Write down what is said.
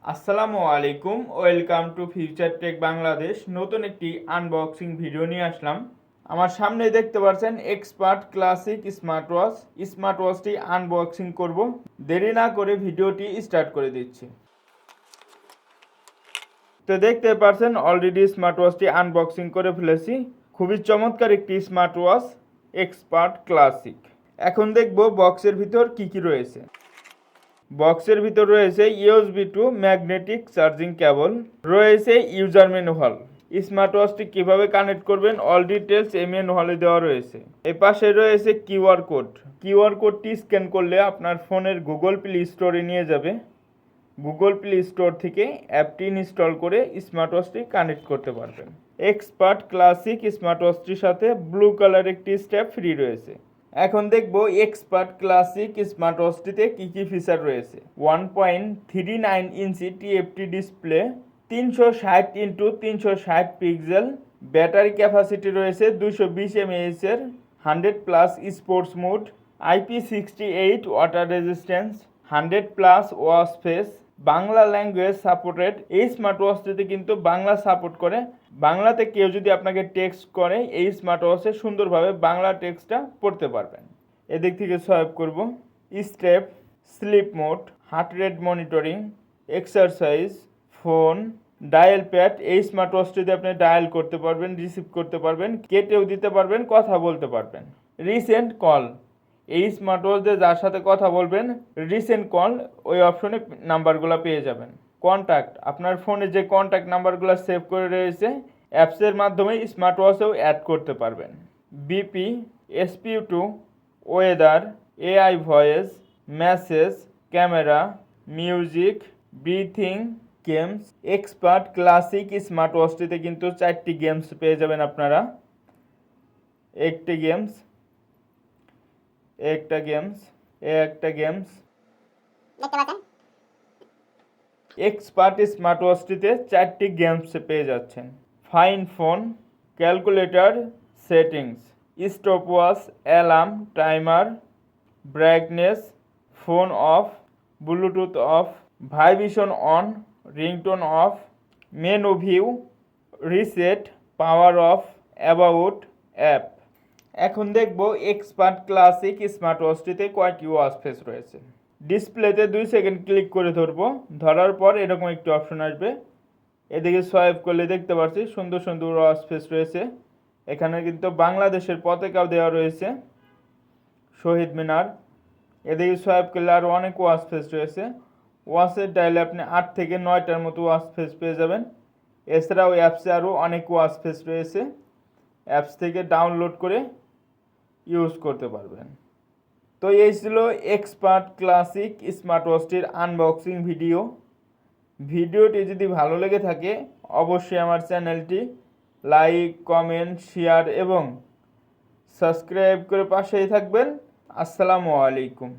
আসসালামু আলাইকুম, welcome to future tech Bangladesh. নতুন একটি আনবক্সিং ভিডিও নিয়ে আসলাম। আমার সামনে দেখতে পাচ্ছেন এক্সপার্ট ক্লাসিক স্মার্ট ওয়াচটি আনবক্সিং করব। দেরি না করে ভিডিওটি স্টার্ট করে দিচ্ছি। তো দেখতে পাচ্ছেন অলরেডি স্মার্ট ওয়াচটি আনবক্সিং করে ফেলেছি। খুবই চমৎকার একটি স্মার্ট ওয়াচ এক্সপার্ট ক্লাসিক। এখন দেখব বক্সের ভিতর কি কি রয়েছে। বক্সের ভিতর রয়েছে USB to magnetic charging cable, রয়েছে ইউজার ম্যানুয়াল। স্মার্ট ওয়াচটি কীভাবে কানেক্ট করবেন অল ডিটেলস এই ম্যানুয়ালে দেওয়া রয়েছে। এই পাশে রয়েছে কিউআর কোডটি স্ক্যান করলে আপনার ফোনের গুগল প্লে স্টোরে নিয়ে যাবে। গুগল প্লে স্টোর থেকে অ্যাপটি ইনস্টল করে স্মার্ট ওয়াচটি কানেক্ট করতে পারবেন। এক্সপার্ট ক্লাসিক স্মার্ট ওয়াচটির সাথে ব্লু কালার একটি স্ট্র্যাপ ফ্রি রয়েছে। এখন দেখব এক্সপার্ট ক্লাসিক স্মার্ট ওয়াচটিতে কী কী ফিচার রয়েছে। 1.39 ইঞ্চি TFT display, 360x360 pixel, battery capacity রয়েছে 220 mAh এর, 100+ sports mode, IP68 water resistance, 100+ watch face, Bangla language supported. এই স্মার্ট ওয়াচটিতে কিন্তু বাংলা সাপোর্ট করে। বাংলাতে কেউ যদি আপনাকে টেক্সট করে এই স্মার্ট ওয়াচে সুন্দরভাবে বাংলা টেক্সটটা পড়তে পারবেন। এদিক থেকে সোয়াইপ করব। Step, sleep mode, heart rate monitoring, exercise, phone, dial pad. এই স্মার্ট ওয়াচটিতে আপনি ডায়াল করতে পারবেন, রিসিভ করতে পারবেন, কেটেও দিতে পারবেন, কথা বলতে পারবেন। রিসেন্ট কল, এই স্মার্ট ওয়াচ দিয়ে যার সাথে কথা বলবেন রিসেন্ট কল ওই অপশনে নাম্বারগুলো পেয়ে যাবেন। কন্ট্যাক্ট, আপনার ফোনে যে কন্ট্যাক্ট নাম্বারগুলো সেভ করে রয়েছে অ্যাপসের মাধ্যমে স্মার্ট ওয়াচেও অ্যাড করতে পারবেন। BP, SPO2, weather, AI voice, message, camera, music, breathing, games. Expert classic smart ওয়াচটিতে কিন্তু 4টি গেমস পেয়ে যাবেন আপনারা। একটা গেমস, দেখতে পাচ্ছেন এক্সপার্ট স্মার্ট ওয়াচটিতে 4টি গেমস পেয়ে যাচ্ছেন। Fine phone, calculator, settings, stop watch, alarm, timer, brightness, phone off, Bluetooth of, vibration on, ringtone of, menu view, reset, power of, about, app. এখন দেখব এক্সপার্ট ক্লাসিক স্মার্ট ওয়াচটিতে কয়টি watch face রয়েছে। ডিসপ্লেতে 2 second click করে ধরবো, ধরার পর এরকম একটি অপশন আসবে। এদিকে সোয়াইপ করলে দেখতে পাচ্ছি সুন্দর সুন্দর ওয়াচ ফেস রয়েছে। এখানে কিন্তু বাংলাদেশের পতাকাও দেওয়া রয়েছে, শহীদ মিনার। এদিকে সোয়াইপ করলে আরও অনেক ওয়াচ ফেস রয়েছে। ওয়াচের ডায়ালে আপনি 8 থেকে 9টার মতো ওয়াচ ফেস পেয়ে যাবেন। এছাড়াও অ্যাপসে আরও অনেক ওয়াচ ফেস রয়েছে, অ্যাপস থেকে ডাউনলোড করে ইউজ করতে পারবেন। তো এই ছিল এক্সপার্ট ক্লাসিক স্মার্ট ওয়াচটির আনবক্সিং ভিডিওটি যদি ভালো লেগে থাকে অবশ্যই আমার চ্যানেলটি লাইক, কমেন্ট, শেয়ার এবং সাবস্ক্রাইব করে পাশেই থাকবেন। আসসালামু আলাইকুম।